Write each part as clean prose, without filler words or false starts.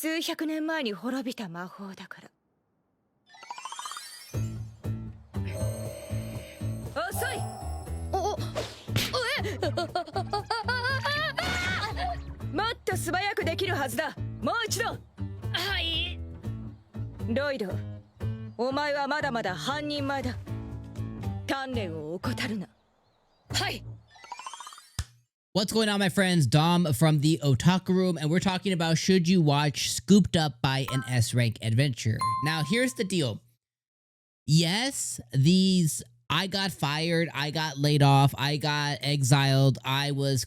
数百年前に滅びた魔法だから。遅い。もっと素早くできるはずだ。もう一度。はい。ロイド、お前はまだまだ半人前だ。鍛錬を怠るな。はい。What's going on, my friends? Dom from the Otaku Room, and we're talking about should you watch Scooped Up by an S-Rank Adventure. Now, here's the deal. Yes, I got fired, I got laid off, I got exiled, I was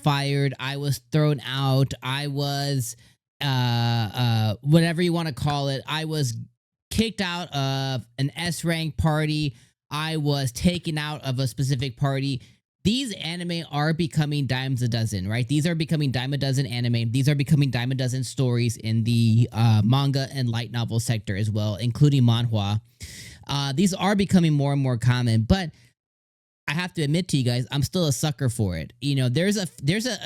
fired, I was thrown out, I was whatever you want to call it. I was kicked out of an S-Rank party. I was taken out of a specific party. These anime are becoming dimes a dozen, right? These are becoming dime a dozen anime. These are becoming dime a dozen stories in the manga and light novel sector as well, including manhwa. These are becoming more and more common, but I have to admit to you guys, I'm still a sucker for it. You know, there's a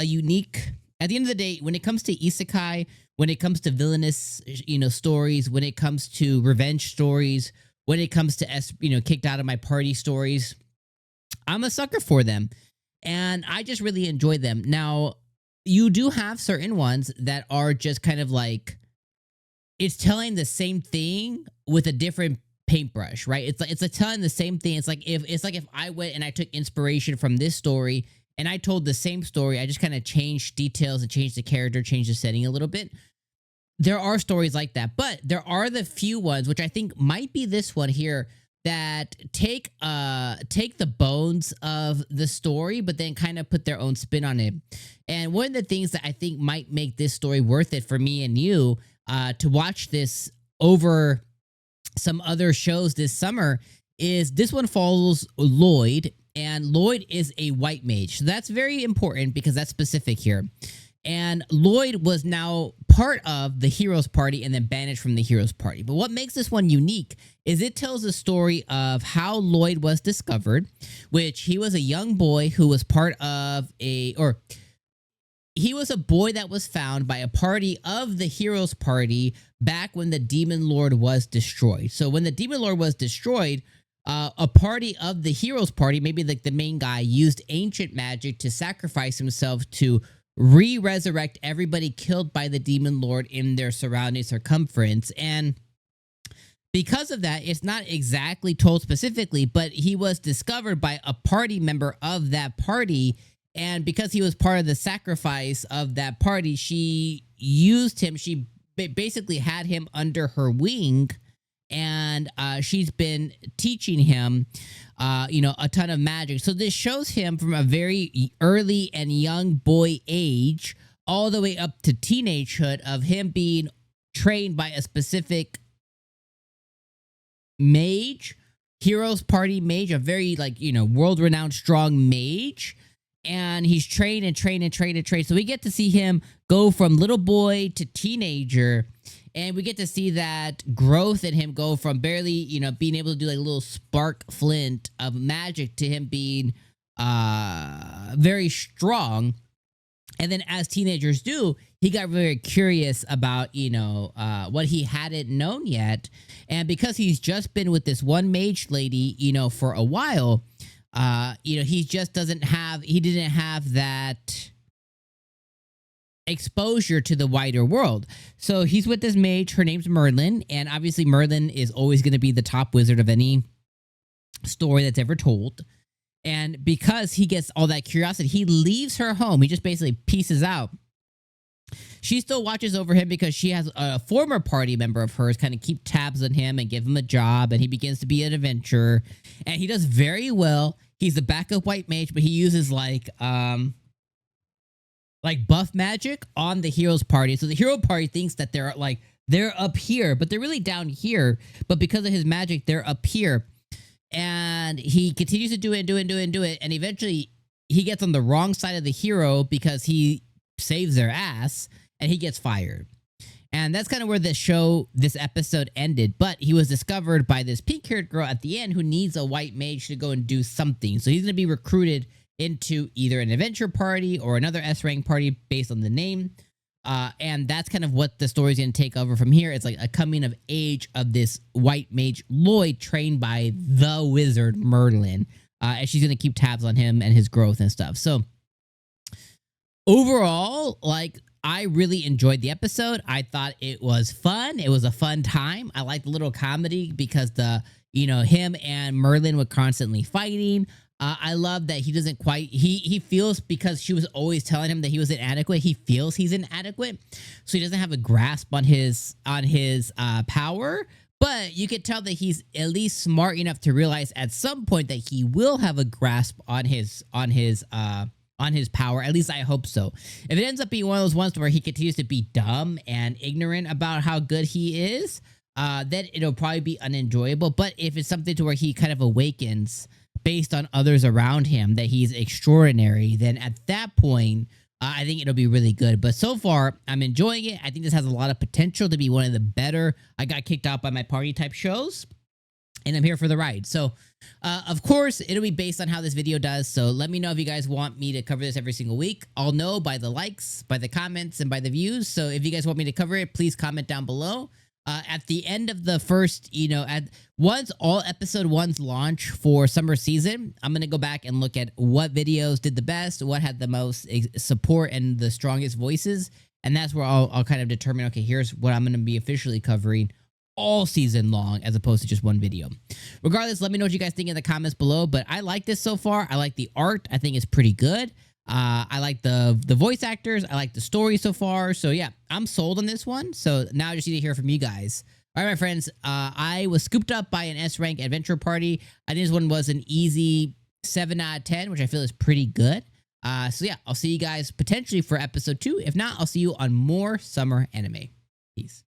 unique, at the end of the day, when it comes to isekai, when it comes to villainous, stories, when it comes to revenge stories, when it comes to kicked out of my party stories, I'm a sucker for them, and I just really enjoy them. Now, you do have certain ones that are just kind of like, it's telling the same thing with a different paintbrush, right? It's like telling the same thing. It's like if I went and I took inspiration from this story and I told the same story, I just kind of changed details and changed the character, changed the setting a little bit. There are stories like that, but there are the few ones, which I think might be this one here, that take the bones of the story, but then kind of put their own spin on it. And one of the things that I think might make this story worth it for me and you to watch this over some other shows this summer is this one follows Lloyd, and Lloyd is a white mage. So that's very important because that's specific here. And Lloyd was now part of the heroes party and then banished from the heroes party. But what makes this one unique is it tells the story of how Lloyd was discovered, which he was a young boy who was part of he was a boy that was found by a party of the heroes party back when the Demon Lord was destroyed. So when the Demon Lord was destroyed, a party of the heroes party, maybe like the main guy, used ancient magic to sacrifice himself to resurrect everybody killed by the Demon Lord in their surrounding circumference. And because of that, it's not exactly told specifically, but he was discovered by a party member of that party. And because he was part of the sacrifice of that party, she used him. She basically had him under her wing, and she's been teaching him a ton of magic. So this shows him from a very early and young boy age all the way up to teenagehood of him being trained by a specific mage, heroes party mage, a very world-renowned strong mage. And he's trained and trained and trained and trained. So we get to see him go from little boy to teenager. And we get to see that growth in him go from barely, being able to do like a little spark flint of magic to him being very strong. And then as teenagers do, he got very curious about, what he hadn't known yet. And because he's just been with this one mage lady, for a while, he just didn't have that exposure to the wider world. So he's with this mage, her name's Merlin, and obviously Merlin is always going to be the top wizard of any story that's ever told. And because he gets all that curiosity, he leaves her home. He just basically pieces out. She still watches over him because she has a former party member of hers kind of keep tabs on him and give him a job, and he begins to be an adventurer. And he does very well. He's the backup white mage, but he uses like buff magic on the heroes party. So the hero party thinks that they're up here, but they're really down here. But because of his magic, they're up here. And he continues to do it. And eventually he gets on the wrong side of the hero because he saves their ass and he gets fired. And that's kind of where this episode ended. But he was discovered by this pink-haired girl at the end who needs a white mage to go and do something. So he's going to be recruited into either an adventure party or another S-rank party based on the name. And that's kind of what the story's gonna take over from here. It's like a coming of age of this white mage Lloyd, trained by the wizard Merlin, and she's gonna keep tabs on him and his growth and stuff. So overall, like, I really enjoyed the episode. I thought it was fun. It was a fun time. I liked the little comedy because him and Merlin were constantly fighting. I love that he doesn't quite, he feels, because she was always telling him that he was inadequate, he feels he's inadequate. So he doesn't have a grasp on his power. But you could tell that he's at least smart enough to realize at some point that he will have a grasp on his power. At least I hope so. If it ends up being one of those ones where he continues to be dumb and ignorant about how good he is, then it'll probably be unenjoyable. But if it's something to where he kind of awakens based on others around him that he's extraordinary, then at that point, I think it'll be really good. But so far, I'm enjoying it. I think this has a lot of potential to be one of the better I got kicked out by my party type shows, and I'm here for the ride. So, of course, it'll be based on how this video does. So let me know if you guys want me to cover this every single week. I'll know by the likes, by the comments, and by the views. So if you guys want me to cover it, please comment down below. At the end of the first, once all episode 1s launch for summer season, I'm going to go back and look at what videos did the best, what had the most support and the strongest voices. And that's where I'll kind of determine, okay, here's what I'm going to be officially covering all season long as opposed to just one video. Regardless, let me know what you guys think in the comments below. But I like this so far. I like the art. I think it's pretty good. I like the voice actors. I like the story so far. So yeah, I'm sold on this one. So now I just need to hear from you guys. All right, my friends. I was scooped up by an S rank adventure party. I think this one was an easy 7 out of 10, which I feel is pretty good. So yeah, I'll see you guys potentially for episode 2. If not, I'll see you on more summer anime. Peace.